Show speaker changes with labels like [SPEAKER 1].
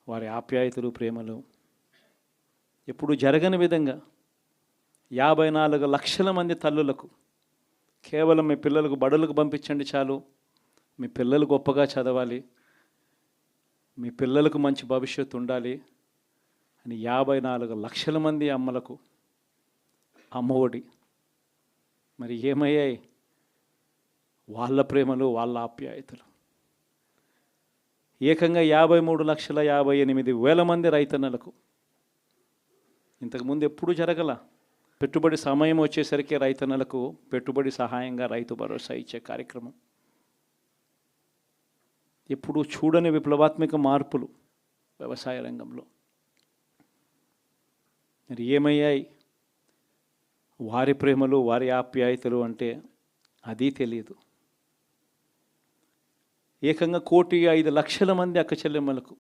[SPEAKER 1] వారి ఆప్యాయతలు, ప్రేమలు ఎప్పుడు జరగని విధంగా 54 లక్షల మంది తల్లులకు కేవలం మీ పిల్లలకు బడులకు పంపించండి చాలు, మీ పిల్లలు గొప్పగా చదవాలి, మీ పిల్లలకు మంచి భవిష్యత్తు ఉండాలి అని 54 లక్షల మంది అమ్మలకు అమ్మఒడి. మరి ఏమయ్యాయి వాళ్ళ ప్రేమలు, వాళ్ళ ఆప్యాయతలు? ఏకంగా 53,58,000 మంది రైతన్నలకు. ఇంతకుముందు ఎప్పుడూ జరగల. పెట్టుబడి సమయం వచ్చేసరికి రైతన్నలకు పెట్టుబడి సహాయంగా రైతు భరోసా ఇచ్చే కార్యక్రమం. ఎప్పుడు చూడని విప్లవాత్మక మార్పులు వ్యవసాయ రంగంలో. మరి ఏమయ్యాయి వారి ప్రేమలు, వారి ఆప్యాయతలు అంటే అది తెలియదు. ఏకంగా 1,05,00,000 మంది అక్క చెల్లెమ్మలకు